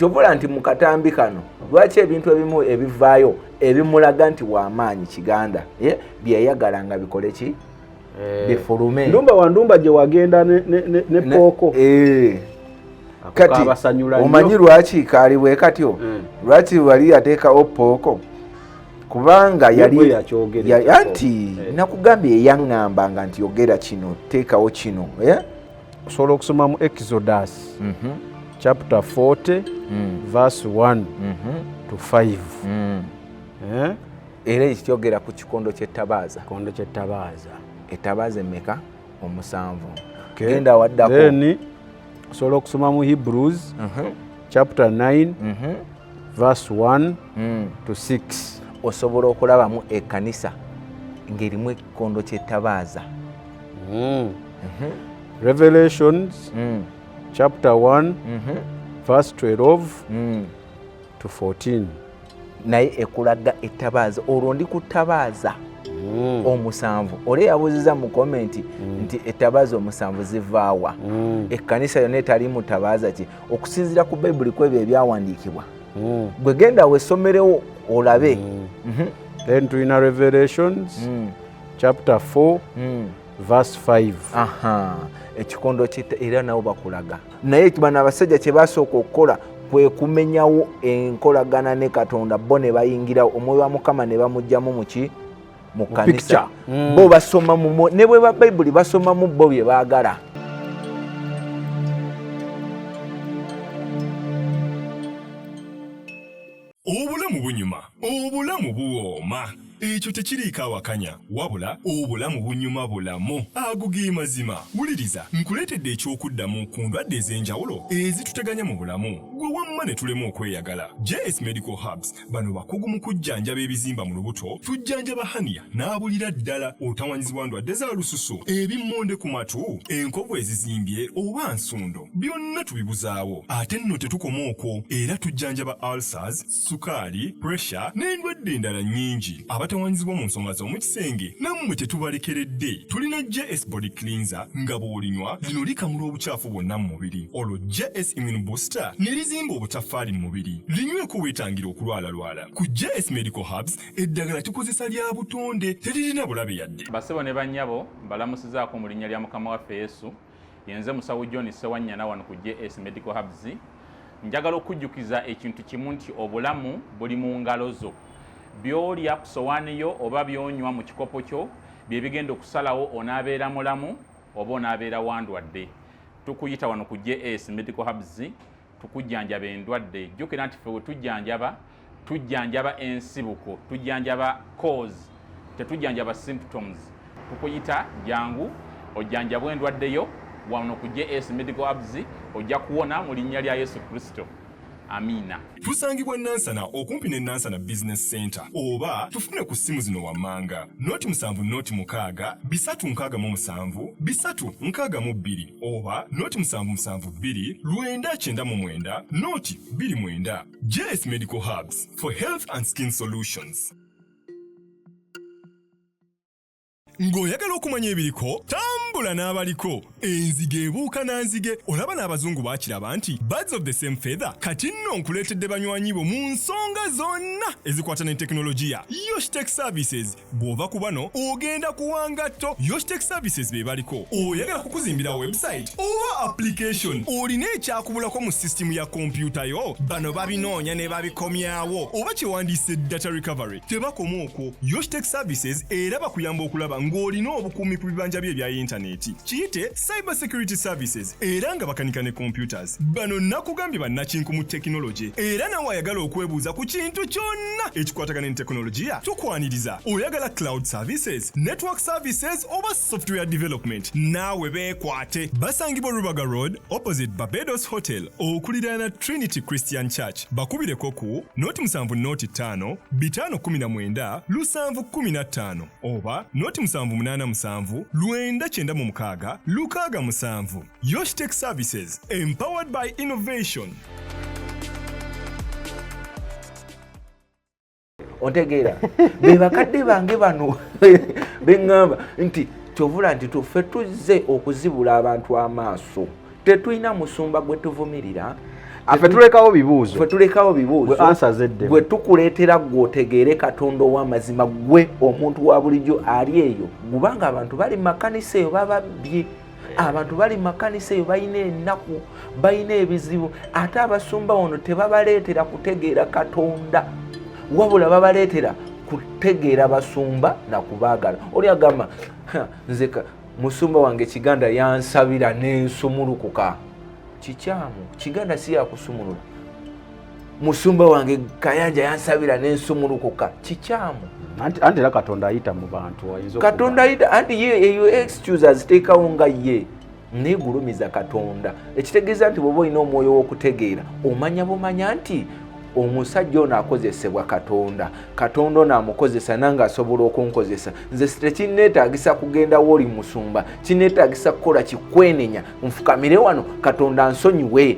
tobula nti mu katambi kano lwaki ebintu ebimu ebivaayo ebimulaga nti w'amaanyi Kiganda byeyagala nga bikole ki bifulume. Ndumba wa Ndumba gye wagenda ne Pooko kati omanyi lwaki kaaliwe katyo lwaki wali yateekawo Pooko kubanga yali anti nakugambye yaŋŋambanga nti yogera kino teekawo kino. Osobola okusoma mu Exodus chapter 40 verse 1 to 5 era ekikyogera ku kikondo ky'ettabaaza. Ettabaaza emmeka? 7. Genda waddako. Then osobola okusoma mu Hebrews chapter 9 verse 1 to 6. Osobola okulabamu ekkanisa ng'erimu ekikondo ky'ettabaaza. Revelations chapter 1 verse 12 to 14. Naye ekulaga ettabaaza olwo ndi ku ttabaaza 7. Oli yabuuziza mu komenti nti ettabaaza 7 zivaawa. Ekkanisa yonna etali mu ttabaaza ki okusinziira ku Bayibuli ku ebyo ebyawandiikibwa. Gwe genda weesomerewo olabe. Then tulina Revelations chapter 4 verse 5. Ekikondo era nabo bakulaga. Naye bano abasajja kye basooka okukola kwe kumenyawo enkolagana ne Katonda bo ne bayingira omwoyo wa Mukama ne bamugjamu mu kanisa. Bo basoma mu ne bwe ba Bayibuli basoma mu bo bye baagala. Obulamu bunyuma, obulamu buwooma. Ekyo tekiriiko awakanya wabula obulamu bunyuma bulamu agugi mazima. Wuliriza nkuleetedde ekyokuddamu ku ndwadde ez'enjawulo ezituteganya mu bulamu gwe wamma ne tulema okweyagala. JS Medical Hubs bano bakugu mu kujjanjaba ebizimba mu lubuto, tujjanjaba hania n'abulira ddala otawanyizibwa ndwadde za lususu, ebimmonde ku matu, enkovu ezizimbye oba nsundo, byonna tubibuzaawo. Ate nno tetukoma okwo, era tujjanjaba ulcers, sukaali, pressure n'endwadde endala nnyingi. Abatawanyizibwa mu nsonga z'omukisenge nammwe tetubalekeredde. Tulina JS Body Cleanser nga bw'olinywa lino likamula obucaafu bwonna mu mubiri. Olwo JS Immune Booster ne lizimba obutafaali mu mubiri. Linyweko weetangira okulwalalwala. Ku JS Medical Hubs eddagala tukozesa lya butonde teririna bulabe yadde. Basebo ne bannyabo mbalamusizaako mu linnya lya Mukama waffe Yesu. Yenze Musawo John Sewanyana wano ku JS Medical Hubs. Njagala okujjukiza ekintu kimu nti obulamu buli mu ngalo zo. Byolya ku sowaani yo oba byonywa mu kikopo kyo bye bigenda okusalawo onaabeera mulamu oba onaabeera wandwadde. Tukuyita wano ku JS Medical Hubs tukujjanjaba endwadde. Jjukira nti ffe we tujjanjaba ensibuko, tujjanjaba cause, tetujjanjaba symptoms. Tukuyita jangu ojjanjabwa endwadde yo wano ku JS Medical Hubs ojja kuwona mu linnya lya Yesu Kristo. Amina. Tusangibwa Nansana okumpi ne Nansana Business Center oba tufune ku simu zino wammanga noti 7 noti 6 367 362 oba noti 772 999 noti 29. JS Medical Hubs for health and skin solutions. Ng'oyagala okumanya ebiriko tambula n'abaliko. Enzige ebuuka na nzige olaba n'abazungu baakiraba nti birds of the same feather. Kati nno nkuleetedde banywanyi bo mu nsonga zonna ezikwata ne tekinologiya. Yoshtech Services bw'ova ku bano ogenda kuwangatto. Yoshtech Services be baliko. Oyagala kukuzimbira website oba application olina ekyakubulako mu system ya kompyuta yo, bano babinoonya ne babikomyawo oba kyewandiise data recovery. Tebakoma okwo. Yoshtech Services era bakuyamba okulaba ng'olina obukuumi ku bibanja bye ebya intaneti. Kiyite Cyber Security Services era nga bakanika ne computers. Bano nakugambye bannakinku mu tekinologi era nawe ayagala okwebuuza ku kintu kyonna ekikwatagana ne tekinologiya tukwaniriza. Oyagala cloud services, network services oba software development, naawe beekwate. Basangibwa Rubaga Road opposite Barbados Hotel okuliraana Trinity Christian Church. Bakubireko ku noti 7 noti 5 519 715 oba noti 787 996 667. Yoshtech Services, empowered by innovation. Otegeera be bakadde bange bano beŋŋamba nti kyovula nti tuffe tuzze okuzibula abantu amaaso, tetulina musumba gwe tuvumirira afe tulekawo bibuuzo ffe tulekawo bibuuzo bwe tukuleetera gw'otegeere Katonda ow'amazima gwe omuntu wa bulijjo ali eyo kubanga abantu bali mu makanisa eyo bababbye abantu bali mu makanisa eyo balina ennaku balina ebizibu ate abasumba wano tebabaleetera kutegeera Katonda wabula babaleetera kutegeera basumba na kubaagala oli agamba nze musumba wange Kiganda yansabira n'ensumulukuka kikyamu Kiganda si yakusumulula musumba wange Kayanja yansabira n'ensumulukuka kikyamu anti era Katonda ayita mu bantu Katonda ayita anti ye eyo excuse aziteekawo nga ye negulumiza Katonda ekitegeeza nti bw'oba olina omwoyo w'okutegeera omanya bumanya nti omusajja ono akozesebwa Katonda ono amukozesa nange asobola okunkozesa nze tekinneetaagisa kugenda w'oli musumba kinneetaagisa kukola kikwenenya nfukamire wano Katonda ansonyiwe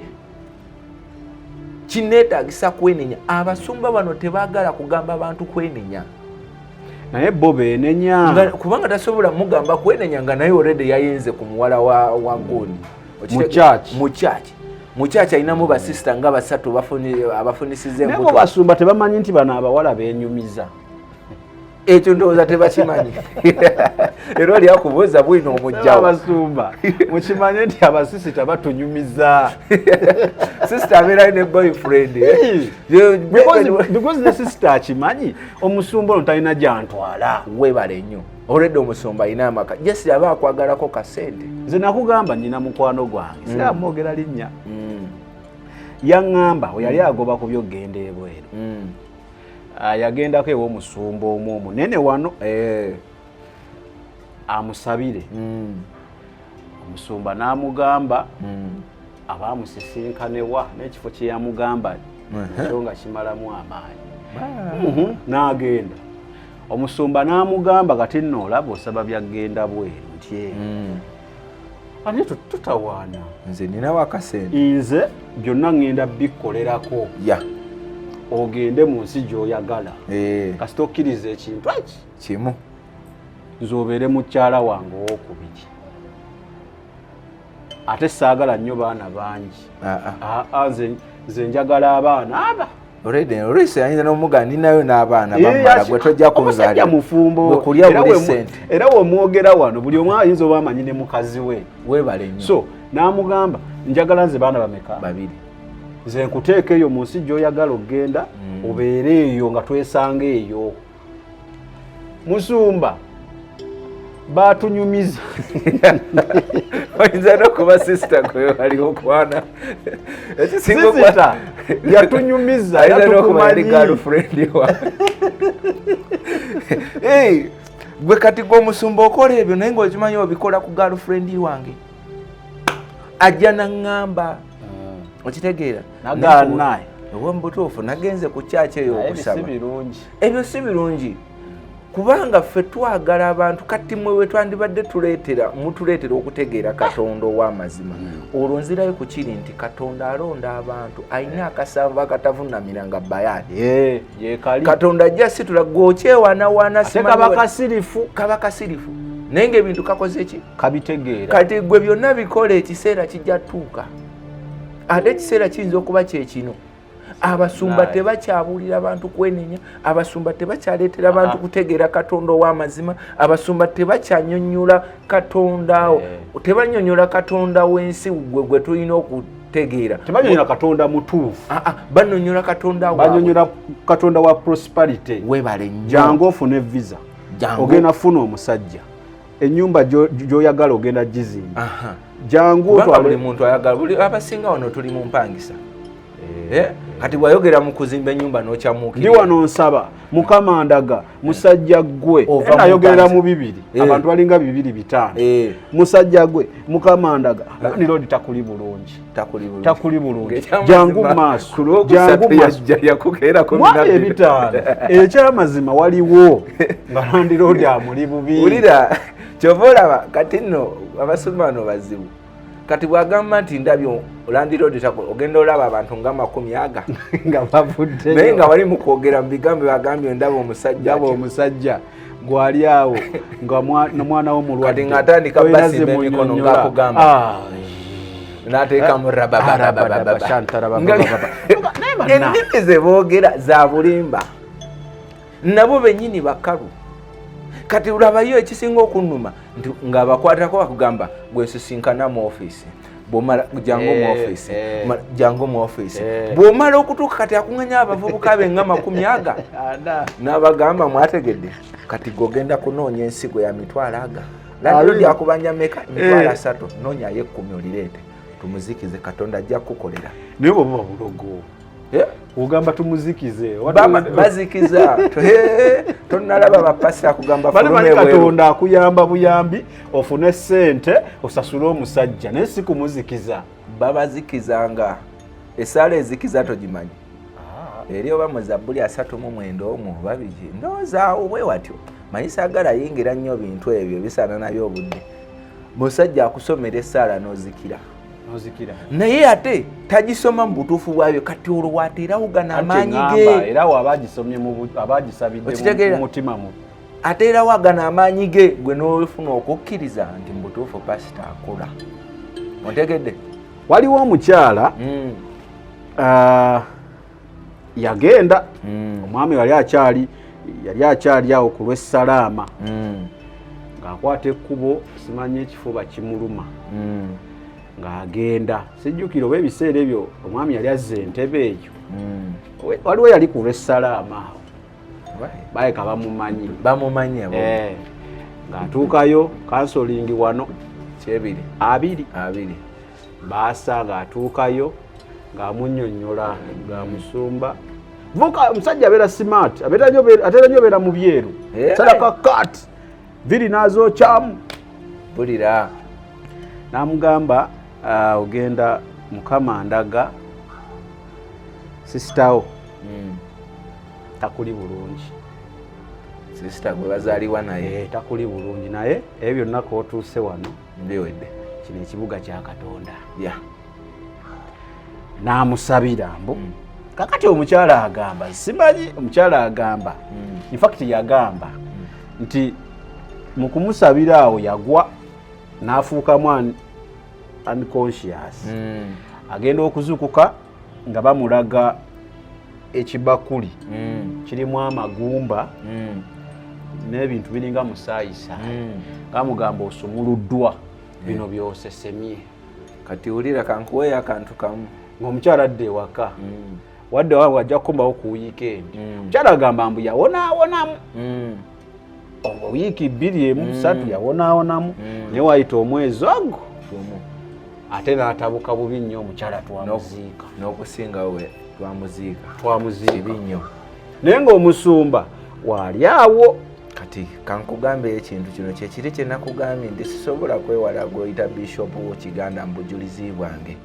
kinneetaagisa kwenenya abasumba bano tebaagala kugamba bantu kwenenya naye bo beenenya kubanga tasobola mugamba kwenenya nga naye already yayenze ku muwala wa Ngoni mu church alinamu basista nga basatu abafunisiza embuto naye basumba tebamanyi nti bano abawala beenyumiza ekyo ndowooza tebakimanyi era oli akubuuza bwino omujjawo abasumba mukimanye nti abasisita batunyumiza sisita abeera ne boyfriend because ne sisita akimanyi omusumba ono talina gyantwala webale nnyo olwedde omusumba alina amaka jesi aba akwagalako kasente nze nakugamba nnyina mukwano gwange siramwogera linnya yaŋŋamba we yali agoba ku byogenda ebweru yagendako ew'omusumba omu omunene wano amusabire omusumba n'amugamba abaamusisinkanawa n'ekifo kye yamugamba ekyo nga kimalamu amaanyi n'agenda omusumba n'amugamba kati nno olaba osaba byagenda bweru nti ani tutawaana nze ninawo akasente nze byonna ŋŋenda bikolerako ogende mu nsi gy'oyagala kasita okkiriza ekintu eki kimu nze obeere mukyala wange owokubiri ate saagala nnyo baana bangi nze njagala abaana aba olwesi ayinza n'omugaa ninayo n'abaana bamala gwe tojja kunzaalira mufumbo kulya buli sente era wemwogera wano buli omu ayinza oba amanyi ne mukazi we weebale nnyo so n'amugamba njagala nze baana bameka babiri nze nkuteeka eyo mu nsi gy'oyagala okgenda obeere eyo nga twesanga eyo musumba batunyumiza oyinza n'okuba sisita gwe waliwo okwana sisita yatunyumiza ayinza n'okuba yali girlfriend wa gwe kati gwe omusumba okola ebyo naye ng'okimanyi obikola ku girlfriend wange ajja naŋŋamba okitegeera naganaye ow'omubutuufu nagenze ku kyaki eyo okusaba ebyo si birungi kubanga ffe twagala abantu kati mwe we twandibadde mutuleetera okutegeera Katonda ow'amazima olwo nzirayo ku kiri nti Katonda alonda abantu alina akasanvu akatavunamira nga bayaadi Katonda ajja situla gw'okyewaanawaana kaba kasirifu naye ng'ebintu kakoze ki kabitegeera kati gwe byonna bikola ekiseera kijja tuuka ate ekiseera kiyinza okuba kyekino abasumba tebakyabulira abantu kwenenya abasumba tebakyaleetera abantu kutegeera Katonda ow'amazima abasumba tebakyanyonnyola Katonda tebanyonnyola Katonda w'ensi gwe tulina okutegeera tebanyonnyola Katonda mutuufu banonnyola Katonda banyonnyola Katonda wa prosperity webale nnyo jangu ofune visa ogenda funa omusajja ennyumba gy'oyagala ogenda gizimba jangu buli muntu ayagala buli abasinga wano tuli mu mpangisa kati bwayogera mu kuzimba ennyumba n'okyamuukira ndi wano nsaba Mukama ndaga musajja gwe nayogerera mu bibiri abantu balinga 2-5 musajja gwe Mukama ndaga nirodi takuli bulungi jangu maaso yakukeerako ebitaano ekyamazima waliwo nga landirodi amuli bubi ulira kyova olaba kati nno abasumba bano bazibu kati bwagamba nti ndabyo landirodi ogenda olaba abantu nga 10 nga bavudde naye nga bali mu kwogera mu bigambo bagambye ndaba omusajja gwali awo nga mwana wo mulwadde kati ng'atandika basimba emikono ng'akugamba n'ateekamu rabababababa shantarababababa ennimi ze boogera za bulimba nabo bennyini bakalu kati ulabayo ekisinga okunnuma ng'abakwatako bakugamba gwesisinkana mu ofiisi bwomala jangu mu ofiisi bw'omala okutuuka kati akuŋŋanya abavubuka be nga 10 n'abagamba mwategedde kati gogenda kunoonya ensigo ya mitwalo aga lalo lyakubanja meka 3 noonyayo 10 olireete tumuzikize katonda ajja kukolera naye bwoba bulogo ogamba tumuzikize bazikiza tonalaba bapasi akugamba katonda akuyamba buyambi ofune ssente osasule omusajja naye si kumuzikiza babazikizanga esaala ezikiza togimanyi eri oba mu Zabbuli 39 babiki ndowooza bwe watyo manyi saagala yingira nnyo bintu ebyo bisaana nabyo obudde musajja akusomera esaala n'ozikira naye ate tagisoma mu butuufu bwayo kati olwo wateerawo gana amaanyi ge era abagisabidde mu mutima mu ateerawo agana amaanyi ge gwe n'ofuna okukkiriza nti mu butuufu pasita akola otegedde waliwo omukyala yagenda omwami yali akyali awo ku lw'essalaama ng'akwata ekkubo simanyi ekifuba kimuluma ng'agenda sijjukira oba ebiseera ebyo omwami yali azza entebe eyo waliwo yali ku lw'essalaama awo bayeka bamumanyi ng'atuukayo kansolingi wano abiri baasa ng'atuukayo ng'amunnyonnyola ng'amusumba vuka omusajja abeera smart ate era nyo obeera mu byeru sadaka kat viri nazookyamu bulira n'amugamba ogenda mukama ndaga sisitawo takuli bulungi sisita gwe bazaaliwa naye takuli bulungi naye ebyo byonna kootuuse wano mbiwedde kino ekibuga kya Katonda n'amusabira mbu kakati omukyala agamba simanyi omukyala agamba in fact yagamba nti mu kumusabira awo yagwa n'afuukamu unconscious agenda okuzukuka nga bamulaga ekibakuli kirimu amagumba n'ebintu biringa musaayisayi gamugamba osumuluddwa bino byosesemye kati wulira kankuweyo akantu kamu ng'omukyala adda ewaka wadde wajja kukombawo ku wiikendi omukyala agamba mbu yawonaawonamu wiiki 2-3 yawonaawonamu naye wayita omwezi ogwo ate n'atabuka bubi nnyo omukyala twamuziika n'okusingawo twamuziika nnyo naye ng'omusumba waali awo kati kankugambe ekintu kino kyekiri kye nakugambye nti sisobola kwewala gw'oyita bishopu w'Kiganda mu bujulizi bwange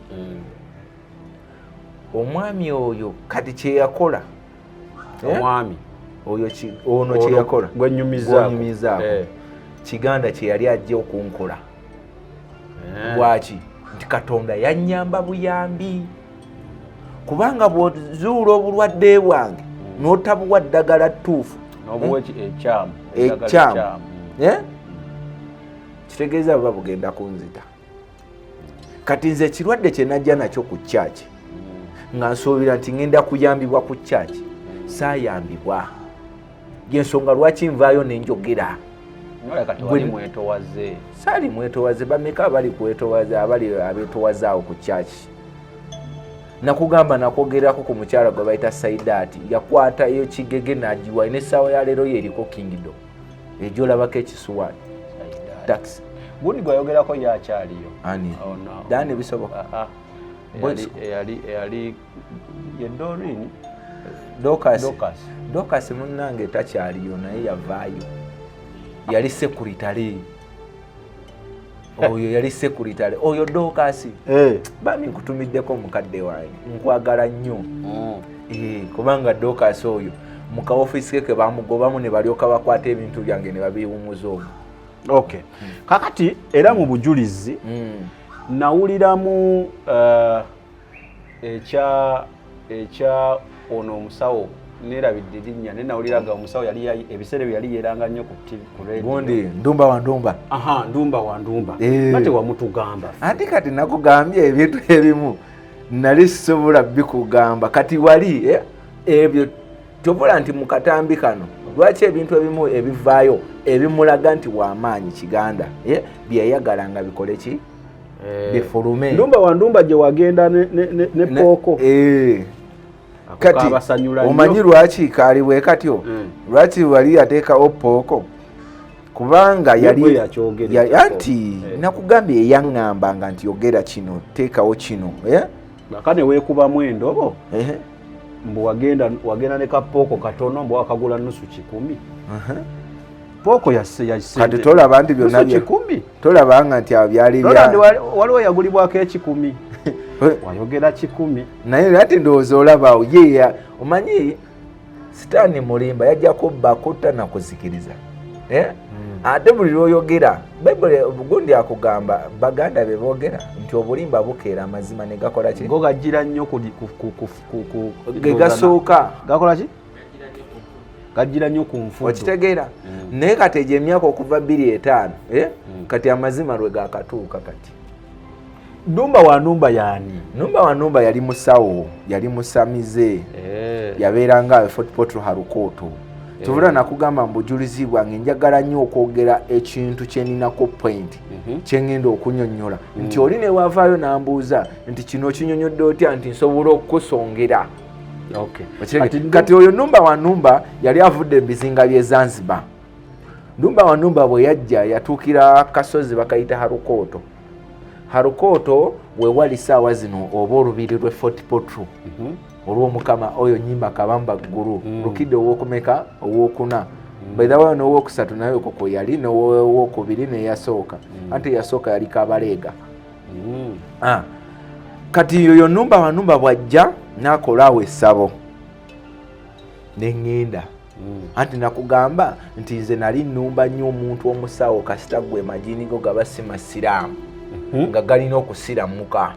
omwami oyo kati kyeyakola omwami ono kyeyakola gwenyumizaako Kiganda kye yali ajja okunkola lwaki nti Katonda yannyamba buyambi kubanga bw'ozuula obulwadde bwange n'otabuwa ddagala ttuufu ekyamu kitegeeza buba bugenda kunzita kati nze ekirwadde kye najja nakyo ku kyaki nga nsuubira nti ngenda kuyambibwa ku kyaki saayambibwa yensonga lwaki nvaayo nenjogera saali mwetowaze bameka abali kwetowaza abali abetowaza awo ku kyaki nakugamba nakwogerako ku mukyala gwe bayita Saidaati yakwata iyo kigege nagiwa n'essaawa ya leero yeriko kingido ejjo olabako ekisuwaani taxi gundi gwayogerako yakyaliyo ani dani bisoboka eyali yedorini Dokasi munnange takyaliyo naye yavaayo yali sekuritale oyo yali sekuritale oyo Dokasi bami nkutumiddeko mukadde wange nkwagala nnyo kubanga Dokasi oyo mu kaofiisi ke bamugobamu ne balyoka bakwata ebintu byange ne babiwumuza omwo okay kakati era mu bujulizi nawuliramu ekya ono omusawo nerabidde linnya nenawuliraga omusawo yali ebiseera bye yali yeranga nnyo ku radio. Gundi Ndumba wa Ndumba. Aha, Ndumba wa Ndumba. Ate wamutugamba. Ati kati nakugambye ebintu ebimu nali sisobola bikugamba kati wali ebyo tobola nti mukatambi kano lwaki ebintu ebimu ebivaayo ebimulaga nti wamaanyi Kiganda byeyagalanga bikole ki bifulume. Ndumba wa Ndumba gye wagenda ne Pooko. Kati omanyi lwaki kaaliwe katyo lwaki wali yateekawo Pooko kubanga yali anti nakugambye eyaŋŋambanga nti yogera kino teekawo kino nakane weekubamu endobo mbu wagenda ne kapooko katono mbu wakagula nusu 10. Pooko kati tolaba nti byonna tolabanga nti byali waliwo yagulibwako 10 wayogera 10 naye ate ndowooza olabawo ye omanyi sitaani mulimba yajja kubba kutta na kuzikiriza ate buli lwoyogera Bayibuli Bugundi akugamba Baganda be boogera nti obulimba bukeera amazima ne gakola ki go gajjira nnyo ge gasooka gakola ki gajjira nnyo ku nfudo okitegeera naye kati egyo emyaka okuva 2-5 kati amazima lwe gakatuuka kati. Ndumba wa Ndumba yani? Ndumba wa Ndumba yali musawo yali musamize yabeeranga Fort Portal Harukooto. Tubula nakugamba mbujulizi bwange njagala nnyo okwogera ekintu kyeninako point kyengenda okunyonnyola nti oli ne wavaayo n'ambuuza nti kino kinyonyodde otya nti nsobola okukusongera. Kati oyo Ndumba wa Ndumba yali avudde ebizinga by'e Zanzibar. Ndumba wa Ndumba bwe yajja yatuukira kasozi bakayita Harukooto. Harukooto we wali saawa zino oba olubiri lwe Fort Portal olw'omukama oyo Nnyimba Kabamba Ggulu Lukidde ow'okumeka ow'okuna baithawayo n'ow'okusatu naye okwo kwe yali n'ow'okubiri neyasooka ate yasooka yali Kabaleega. Kati oyo Ndumba wa Ndumba bw'ajja n'akolaawo essabo neŋŋenda anti nakugamba nti nze nali nnumba nnyo omuntu omusawo kasita gwe majiini go gaba si masiraamu nga galina okusiramuka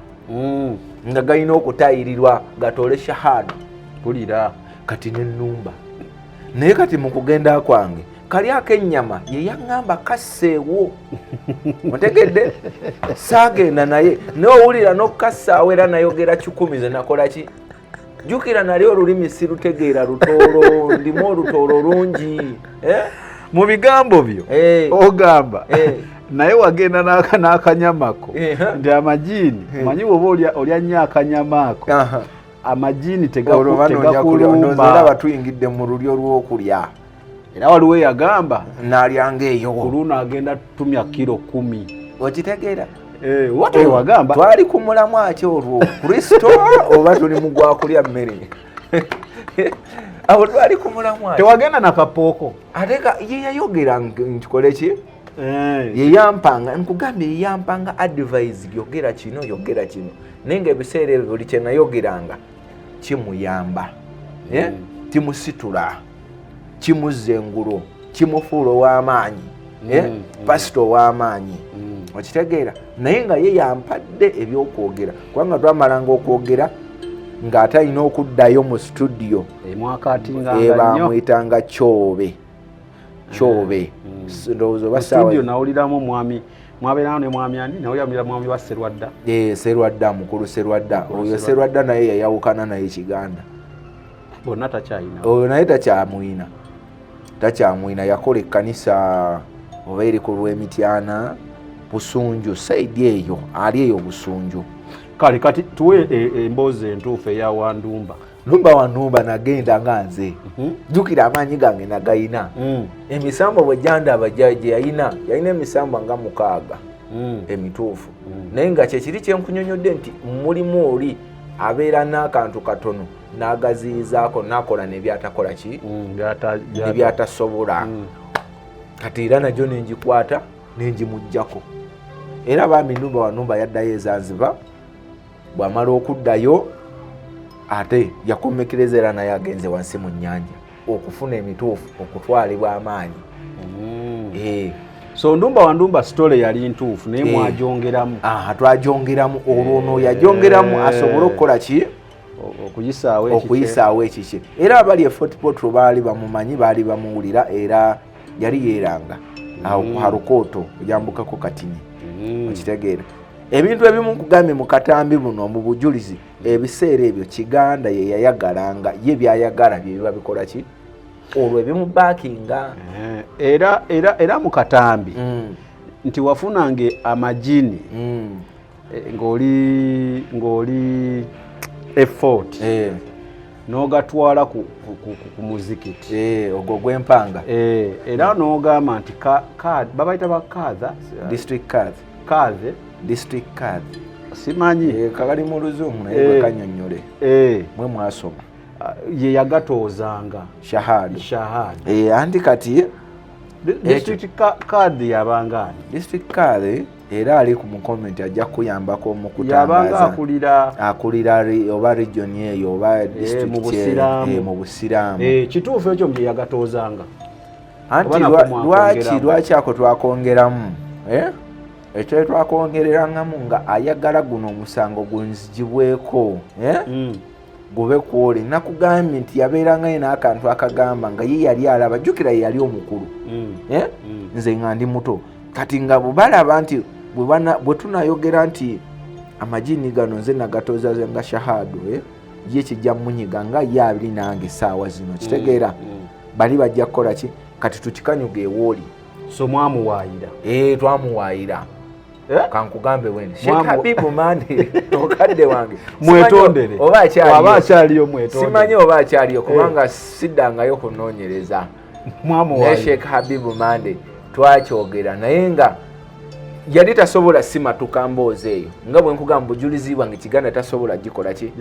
nga galina okutayirirwa gatole shahada pulira kati n'ennumba naye kati mu kugenda kwange kali ak'ennyama ye yaŋŋamba kasseewo otegedde saagenda naye n'owulira n'okukassaawo era nayogera 10 ze nakola ki jjukira nali olulimi sirutegeera lutoolo ndimu olutoolo lungi mu bigambo byo ogamba naye wagenda n'akanyamako nti amajiini manyi woba olya nnyo akanyamaako amajiini tegakulumba batuyingidde mu lulyo lw'okulya era waliwo yagamba n'alyanga eyo oluno agenda tumya kilo 10 okitegeera watu wagamba twali ku mulamu ate olwo Kristo oba tuli mu gwakulya mmere awo twali ku mulamu ate tewagenda na kapooko ate ye yayogera nkikole ki yeyampanga nkugambye yeyampanga advice yogera kino naye ng'ebiseera ebyo buli kye nayogeranga kimuyamba timusitula kimuzza engulo kimufuula ow'amaanyi pasito ow'amaanyi okitegeera naye nga ye yampadde ebyokwogera kubanga twamalanga okwogera ng'ate alina okuddayo mu studio bamwyitanga Kyobe ndowooza oba studio nawuliramu mwami mwabeerawo ne mwami ani nawulira mwami wa Serwadda Serwadda mukulu Serwadda oyo Serwadda naye yayawukana naye Kiganda bonna takyayina oyo naye takyamwina yakola ekkanisa oba eri ku lw'Emityana Busunju saidi eyo ali eyo Busunju kale kati tuwe emboozi entuufu eya wa Ndumba. Ndumba wa Ndumba nagenda nga nze jjukira amaanyi gange nagayina emisambo bwe jandaba gye yalina emisambo nga 6 emituufu naye nga kyekiri kyenkunyonyodde nti mulimu oli abeera n'akantu katono n'agaziyizaako n'akola nebyatakola ki nebyatasobola kati era najjo nengikwata nengimugjako era bambi Ndumba wa Ndumba yaddayo e Zanzibar bw'amala okuddayo ate yakomekereza era naye agenze wansi mu nnyanja okufuna emituufu okutwalibwa amaanyi so Ndumba wa Ndumba story yali ntuufu naye mwagyongeramu twagyongeramu olwo ono yagyongeramu asobole okukola ki okuyisaawo ekiki era abali e Fort Portal baali bamumanyi baali bamuwulira era yali yeeranga awo ku Harukooto yambukako Katinyi okitegeera ebintu ebimu kugambye mu katambi buno mu bujulizi ebiseera ebyo Kiganda ye yayagalanga ye byayagala bye biba bikola ki olwo ebimubaakinga era mu katambi nti wafunange amajini ng'oli effort n'ogatwala ku muzikiti ogwo gw'empanga era n'ogamba nti babayita bakadha district card simanyi kagali mu luzungu naye bwekanyonyole mwe mwasoma ye yagatoozanga shahada anti kati district card yabangani district card era ali ku comment ajja kuyambako mu kutangaza akulira oba region eyo oba district mu Busiramu kituufu ekyo mwe yagatoozanga anti lwaki ako twakongeramu ekyo twakongererangamu nga ayagala guno omusango gunzigibweko gube kwoli nakugambye nti yabeeranga yina akantu akagamba nga ye yali alaba jjukira ye yali omukulu nze nga ndi muto kati nga balaba nti bwe tunayogera nti amajini gano nze nagatoozaze nga shahado ye kijja munyiga nga ye abiri nange essaawa zino kitegeera bali bajja kukola ki kati tukikanyuga ewooli so mwamuwaayira twamuwaayira kankugambe wene Sheikh Habibu Mande okadde wange mwetondere oba akyaliyo mwetondere simanyi oba akyaliyo kubanga siddangayo kunoonyereza mwamuwaayira Sheikh Habibu Mande twakyogera naye nga yali tasobola simatuka mboozi eyo nga bwe nkugamba bujulizi bwange Kiganda tasobola gikola ki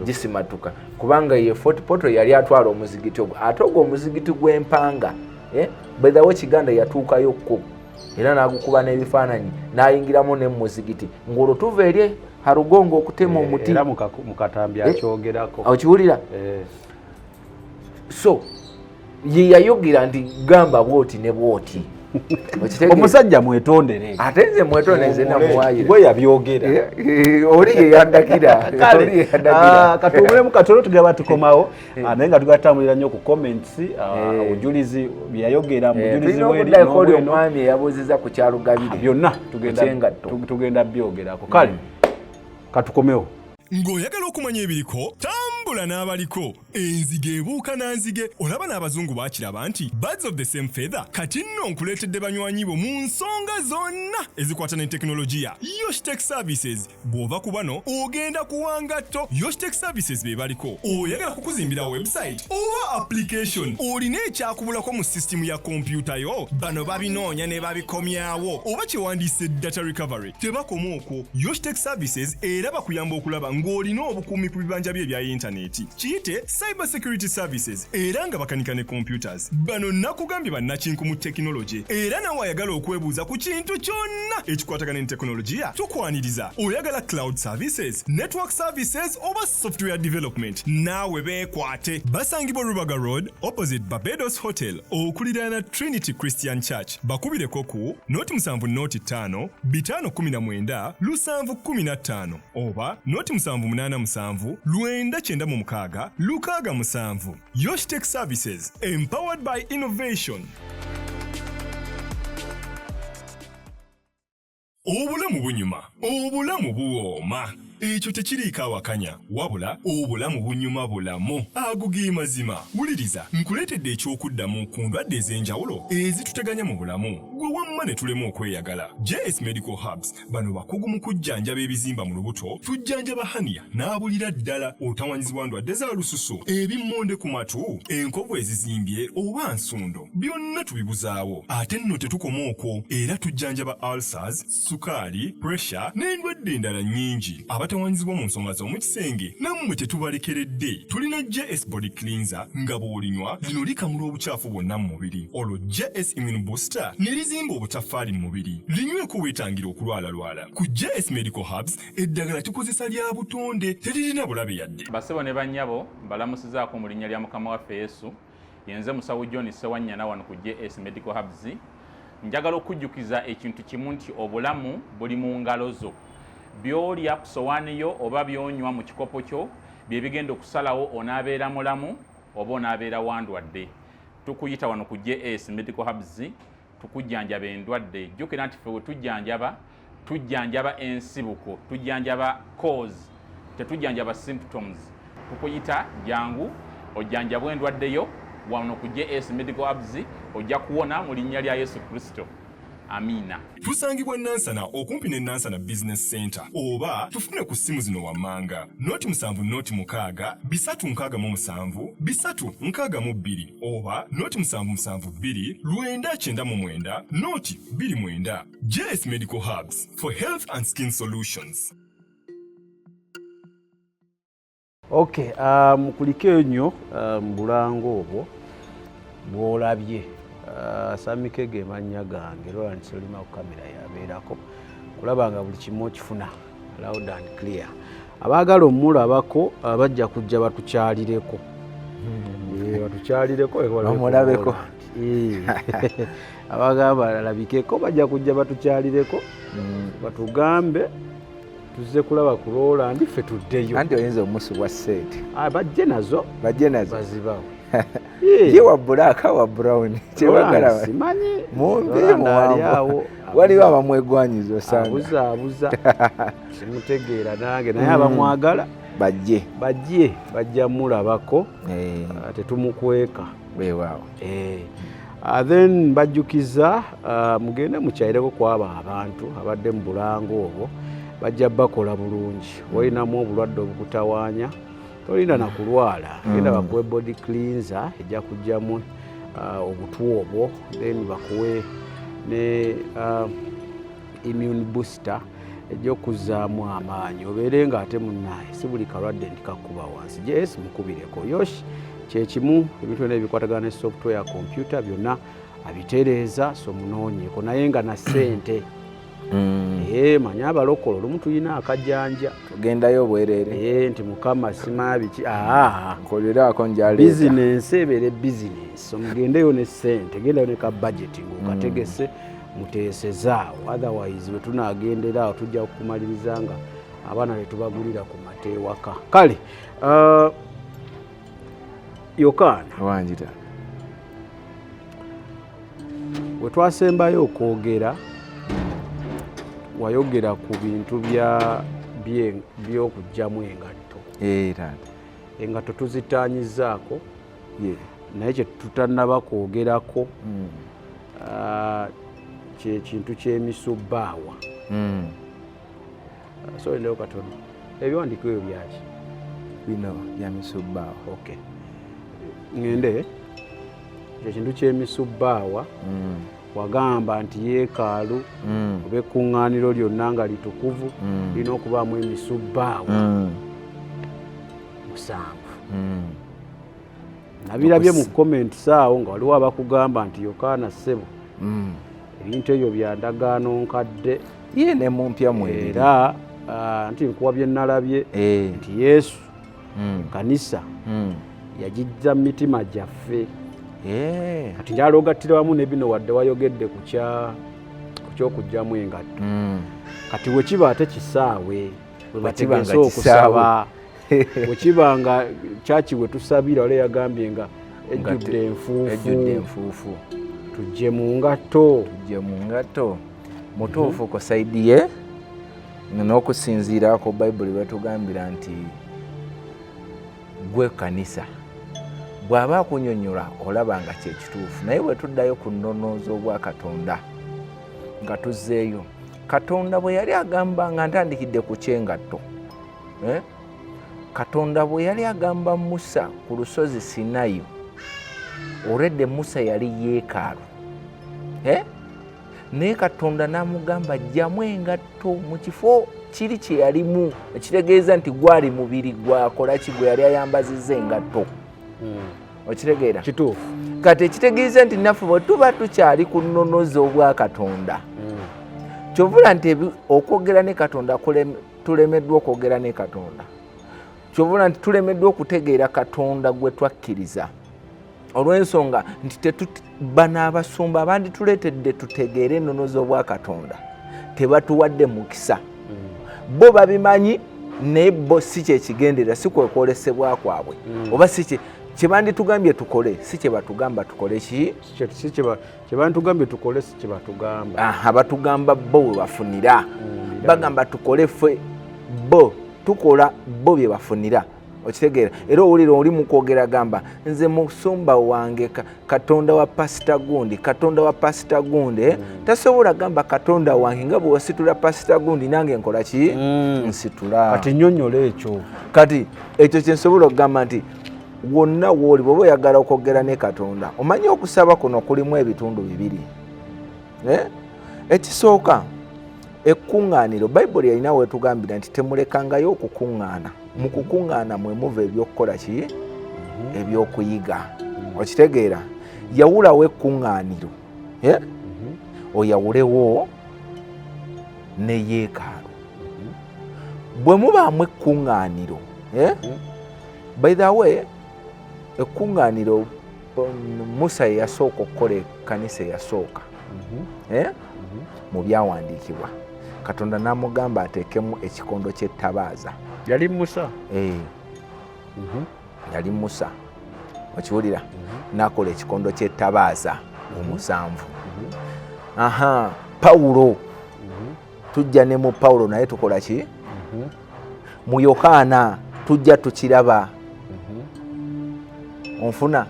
gisimatuka kubanga ye Fort Portal yali atwala omuzigiti ogwo ate ogwo omuzigiti gw'empanga bwethawo Kiganda yatuukayokko era n'agukuba n'ebifaananyi n'ayingiramu ne muzigiti ng'olwo tuva eri Harugongo okutema omuti era mu katambi akyogerako okiwulira so ye yayogera nti gamba bwoti ne bwoti omusajja mwetondere ate nze mwetondere nze namuwaayira gwe yabyogera oli ye yandakira katuumulemu katono tugaba tukomawo naye nga tugatambulira nnyo ku comments obujulizi byayogera mujulizi weri omwami eyabuuziza ku kyalugabire byonna tugenda byogerako kale katukomewo ng'oyagala okumanya ebiriko tambula n'abaliko enzige ebuuka na nzige olaba n'abazungu baakiraba nti birds of the same feather kati nno nkuleetedde banywanyi bo mu nsonga zonna ezikwata ne tekinologiya Yoshtech Services bw'ova ku bano ogenda kuwangatto Yoshtech Services be baliko oyagala kukuzimbira website oba application olina ekyakubulako mu sisitimu ya kompyuta yo bano babinoonya ne babikomyawo oba kyewandiise data recovery tebakoma okwo Yoshtech Services era bakuyamba okulaba ng'olina obukuumi ku bibanja bye ebya intaneti kiyite cyber security services era nga bakanika ne computers bano nakugambye bannakinku mu tekinologi era nawe ayagala okwebuuza ku kintu kyonna ekikwatagana ne tekinologiya tukwaniriza oyagala cloud services network services oba software development naawe beekwate basangibwa Rubaga Road opposite Barbados Hotel okuliraana Trinity Christian Church bakubireko ku noti 7 noti 5 519 715 oba noti 787 996 667 Yoshtech Services empowered by innovation. Obulamu bunyuma, obulamu buwooma. Ekyo tekiriiko awakanya wabula obulamu bunyuma bulamu agugi mazima. Wuliriza nkuleetedde ekyokuddamu ku ndwadde ez'enjawulo ezituteganya mu bulamu gwe wamma ne tulema okweyagala. JS Medical Hubs bano bakugu mu kujjanjaba ebizimba mu lubuto tujjanjaba hania n'abulira ddala otawanyizibwa ndwadde za lususu ebimmonde ku matu enkovu ezizimbye oba nsundo byonna tubibuzaawo ate nno tetukoma okwo era tujjanjaba ulcers, sukaali, pressure n'endwadde endala nnyingi abatawanyizibwa mu nsonga z'omukisenge nammwe tetubalekeredde tulina JS Body Cleanser nga bw'olinywa lino likamula obucaafu bwonna mu mubiri olwo JS Immune Booster ne lizimba obutafaali mu mubiri linyweko weetangira okulwalalwala ku JS Medical Hubs eddagala tukozesa lya butonde teririna bulabe yadde. Basebo ne bannyabo mbalamusizaako mu linnya lya Mukama waffe Yesu yenze musawo John Sewanyana wano ku JS Medical Hubs njagala okujjukiza ekintu kimu nti obulamu buli mu ngalo zo byolya ku sowaani yo oba byonywa mu kikopo kyo bye bigenda okusalawo onaabeera mulamu oba onaabeera wandwadde. Tukuyita wano ku JS Medical Hubs tukujjanjaba endwadde. Jjukira nti ffe we tujjanjaba ensibuko, tujjanjaba cause, tetujjanjaba symptoms. Tukuyita jangu ojjanjabwe endwadde yo wano ku JS Medical Hubs, ojja kuwona mu linnya lya Yesu Kristo. Amina. Tusangibwa Nansana okumpi ne Nansana Business Center oba tufune ku simu zino wammanga noti 7 noti 6 367 362 oba noti 772 999 noti 29. JS Medical Hubs for health and skin solutions. Okay, kuliko nnyo Bulango obwo bw'olabye Samikege mannya gange lwa nsolima ku kamera yabeerako kulaba nga buli kimu kifuna loud and clear. Abaagala omulabako bajja kujja batukyalireko batukyalireko omulabeko abagamba alabikeko bajja kujja batukyalireko batugambe tuzze kulaba ku Roland ffe tuddeyo anti oyinza omusubwa sente bajje nazo bazibawo ye wa black wa brown kyebagala simanyi mumbe muwaliawo waliwo abamwegwanyiza osanga abuza simutegeera nange naye abamwagala bajja mulabako tetumukweka weewaawo then bajjukiza mugende mukyalireko kwaba abantu abadde mu Bulango obwo bajja bakola bulungi. Walinamu obulwadde obukutawaanya tolina na kulwala genda bakuwe body cleanser ejja kujjamu obutu obwo, then bakuwe ne immune booster ejja okuzaamu amaanyi obeere nga ate munnaye si buli kalwadde ndikakuba wansi. JS mukubireko yoshi kyekimu ebintu ebikwatagana ne software ya computer byonna abitereeza so munoonyeeko naye nga na ssente manya abalokolo olumu tulina akajjanja tugendayo obwerere nti mukama sima biki nkoleraako njaleeta bizinensi ebeere bizinensi omugendeyo ne ssente gendayo ne ka budgeting okategese muteesezaawo otherwise bwe tunaagenderaawo tujja kukumaliriza nga abaana tetubagulira ku mate ewaka. Kale Yokaana wanjita we twasembayo okwogera wayogera ku bintu by'okugjamu engatto. Engatto tuzitaanyizaako naye kye tutannaba kwogerako kyekintu ky'emisubbaawa. Sorry leo katono ebiwandiiko ebyo byaki bino bya misubbaawa. Okay, ngende kyekintu ky'emisubbaawa wagamba nti yeekaalu oba ekkuŋŋaaniro lyonna nga litukuvu lina okubaamu emisubbaawa 7. Nabirabye mu comments awo nga waliwo abakugamba nti Yokaana ssebo ebintu ebyo bya ndagaano nkadde ye ne mumpya mwera era nti nkuwa bye nalabye nti Yesu kanisa yagijja mu mitima gyaffe. Kati njala ogattira wamu ne bino wadde wayogedde ku kyokugjamu engatto. Kati we kiba ate kisaawe we bategese okusaba we kiba nga kyaki we tusabira wale yagambye nga ejjudde enfuufu tujje mu ngatto mutuufu ko saidi ye n'okusinziira ku Bayibuli betugambira nti gwe kanisa bw'aba akunyonnyola olaba nga kyekituufu naye bwe tuddayo ku nnonoozo obwa Katonda nga tuzzeeyo Katonda bwe yali agamba nga ntandikidde ku kyengatto Katonda bwe yali agamba Musa ku lusozi Sinayi olwedde Musa yali yeekaalu naye Katonda n'amugamba jjamu engatto mu kifo kiri kye yalimu ekitegeeza nti gwali mubiri gwakola ki gwe yali ayambazizza engatto. Okitegeera kituufu kati ekitegeeza nti naffe bwe tuba tukyali ku nnonozo obwa Katonda kyovula nti okwogera ne Katonda tulemeddwa okwogera ne Katonda kyovula nti tulemeddwa okutegeera Katonda gwe twakkiriza olw'ensonga nti bano abasumba abandi tuleetedde tutegeere ennonozo obwa Katonda tebatuwadde mukisa bo babimanyi naye bo si kyekigendera, si kwekwolesebwa kwabwe oba si kyebanditugambye tukole, si kyebatugamba tukole ki kyebantugambye tukole si kyebatugamba. Batugamba bo we bafunira, bagamba tukole ffe bo tukola bo bye bafunira, okitegeera. Era owulira oli mu kwogera gamba nze musumba wange Katonda wa Pastor Gundi, Katonda wa Pastor Gundi tasobola gamba Katonda wange nga bwe wasitula Pastor Gundi nange nkola ki nsitula. Kati nnyonnyola ekyo, kati ekyo kyensobola okugamba nti wonna wooli bw'oba oyagala okwogera ne Katonda omanyi okusaba kuno kulimu ebitundu bibiri. Ekisooka ekkuŋŋaaniro, Bayibuli yalina weetugambira nti temulekangayo okukuŋŋaana. Mu kukuŋŋaana mwe muva ebyokukola ki ebyokuyiga, okitegeera. Yawulawo ekkuŋŋaaniro oyawulewo ne yeekaalu. Bwe mubaamu ekkuŋŋaaniro, by the way ekkuŋŋaaniro Musa ye yasooka okukola ekkanisa eyasooka mu byawandiikibwa. Katonda n'amugamba ateekemu ekikondo ky'ettabaaza. Yali Musa? Yali Musa, okiwulira? N'akola ekikondo ky'ettabaaza omusanvu. Pawulo, tujja ne mu Pawulo naye tukola ki? Mu Yokaana tujja tukiraba. Onfuna?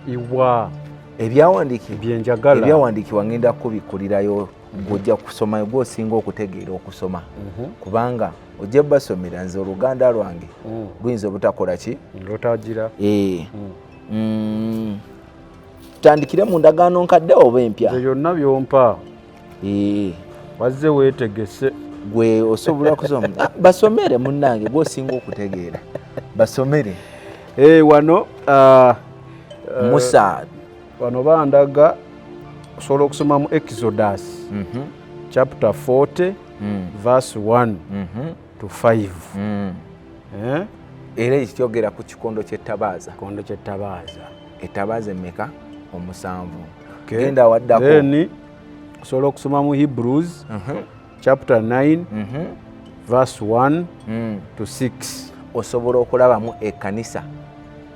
Iwa ebyawandiikibwa ngenda kubikulirayo ng'ojja kusoma gw'osinga okutegeera okusoma, kubanga ojja basomera nze oluganda lwange luyinza obutakola ki lotagira. Tutandikire mu ndagaano nkadde oba empya? Byonna byompa wazze weetegese gwe osobola kusoma. Basomere munnange gw'osinga okutegeera, basomere. Wano Musa wano bandaga osobola okusoma mu Exodus chapter 40 verse 1 to 5. Era ekikyogera ku kikondo ky'ettabaaza. Kikondo ky'ettabaaza. Ettabaaza emmeka? Omusanvu. Genda waddako. Then osobola okusoma mu Hebrews chapter 9 verse 1 to 6. Osobola okulabamu ekkanisa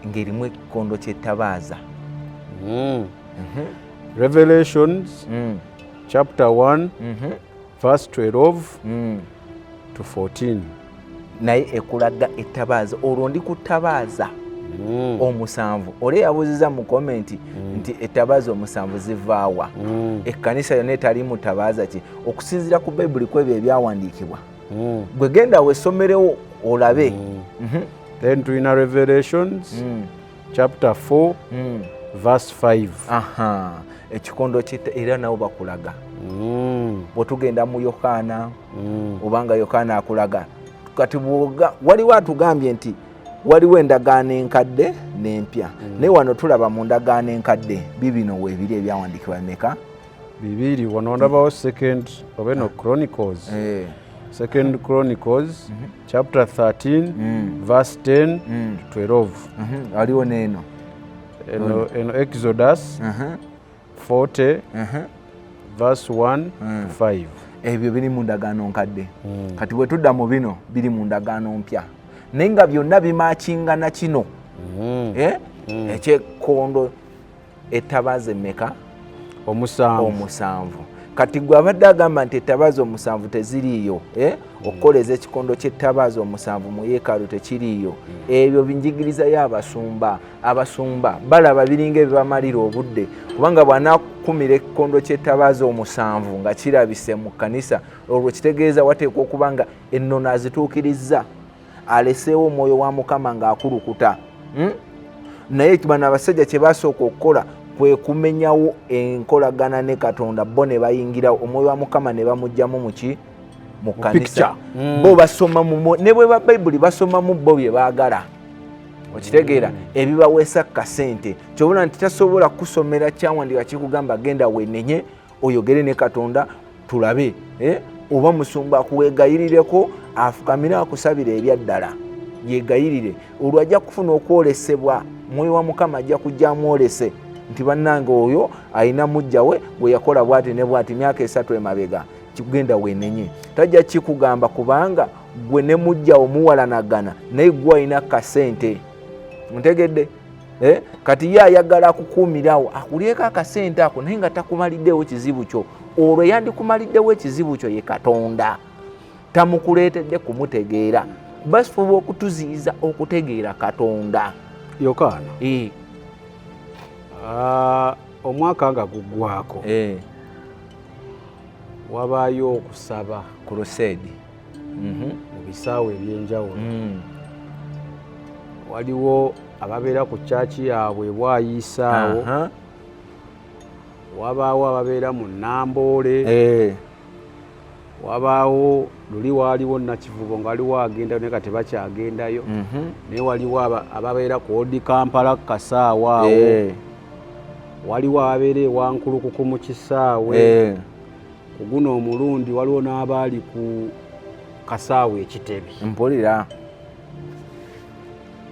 ng'erimu ekikondo ky'ettabaaza. Revelations chapter 1 verse 12 to 14. Naye ekulaga ettabaaza. Olwo ndi ku ttabaaza omusanvu. Oli yabuuziza mu komenti nti ettabaaza omusanvu zivaawa? Ekkanisa yonna etalimu ttabaaza ki? Okusinziira ku Bayibuli ku ebyo ebyawandiikibwa. Gwe genda weesomerewo olabe. Then tulina Revelations chapter 4 verse 5. Ekikondo era nawo bakulaga. Bwe tugenda mu Yokaana obanga Yokaana akulaga. Kati waliwo atugambye nti waliwo endagaano enkadde n'empya. Naye wano tulaba mu ndagaano enkadde bibino weebiri ebyawandiikibwa meka? Bibiri. Wano ndabawo second oba eno Chronicles. Second Chronicles chapter 13 verse 10 to 12. Waliwo n'eno. Eno Exodus 40 verse 1 to 5. Ebyo biri mu ndagaano nkadde. Kati bwe tudda mu bino biri mu ndagaano mpya. Naye nga byonna bimaakingana kino. Ekyekondo ettabaaza emmeka? Omusanvu. Kati gwe abadde agamba nti ettabaaza omusanvu teziriiyo, okukoleza ekikondo ky'ettabaaza omusanvu mu yeekaalu tekiriiyo, ebyo binjigirizayo abasumba. Abasumba balaba biringa ebibamalira obudde, kubanga bw'anaakumira ekikondo ky'ettabaaza omusanvu nga kirabise mu kkanisa, olwo kitegeeza wateekwa okuba nga ennono azituukirizza, aleseewo omwoyo wa Mukama ng'akulukuta. Naye bano abasajja kye basooka okukola kwe kumenyawo enkolagana ne Katonda, bo ne bayingira omwoyo wa Mukama ne bamugjamu muki mu kkanisa. Bo basoma ne bwe ba Bayibuli basoma mu bo bye baagala, okitegeera, ebibaweesa kasente. Kyobula nti tasobola kusomera kyawandiika kikugamba genda wenenye oyogere ne Katonda tulabe, oba musumba akuweegayirireko afukamire akusabira ebyaddala yeegayirire, olwo ajja kufuna okwolesebwa. Mwoyo wa Mukama ajja kujja amwolese nti bannange oyo alina mujja we bwe yakola bwati ne bwati myaka 3 emabega, kigenda wenenye. Tajja kikugamba kubanga gwe ne mujja omuwalanagana naye gwe alina kasente ntegedde kati ye ayagala akukuumirawo akulyeko akasente ako naye nga takumaliddewo kizibu kyo olwo yandikumaliddewo ekizibu kyo ye Katonda tamukuleetedde kumutegeera basifuba okutuziyiza okutegeera Katonda Yokaana omwaka nga guggwako wabaayo okusaba crusade mu bisaawe ebyenjawulo waliwo ababeera ku chachi yaabwe bwayisaawo wabaawo ababeera mu Namboole wabaawo luli waaliwo Nakivubo nga waliwo agenda naye kati bakyagendayo naye waliwo ababeera ku Odi Kampala Kasaawa awo waliwo ababeera ewankulukuku mu kisaawe ku guno omulundi waliwo n'abaali ku Kasaawe Ekitebe mpulira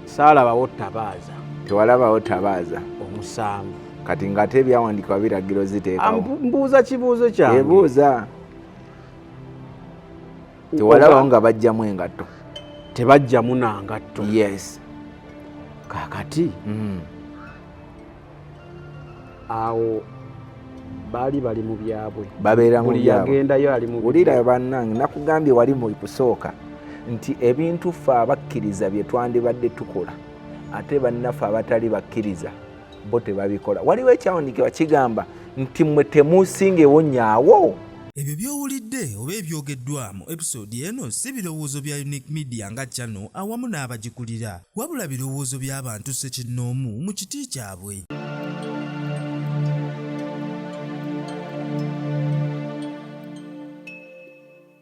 saalabawo ttabaaza tewalabawo ttabaaza omusanvu kati ng'ate ebyawandiikibwa biragiro ziteekawo mbuuza kibuuzo kyange ebuuza tewalabawo nga bajjamu engatto tebajjamu nangatto yes kaakati awo bali mu byabwe babeera mu buli yagendayo ali mu wulira bannange nakugambye wali mu kusooka nti ebintu ffe abakkiriza bye twandibadde tukola ate bannaffe abatali bakkiriza bo tebabikola waliwo ekyawandiikibwa kigamba nti mmwe temusingewo nyaawo ebyo by'owulidde oba ebyogeddwa mu episode eno si birowoozo bya Unique Media nga channel awamu n'abagikulira wabula birowoozo by'abantu ssekinnoomu mu kiti kyabwe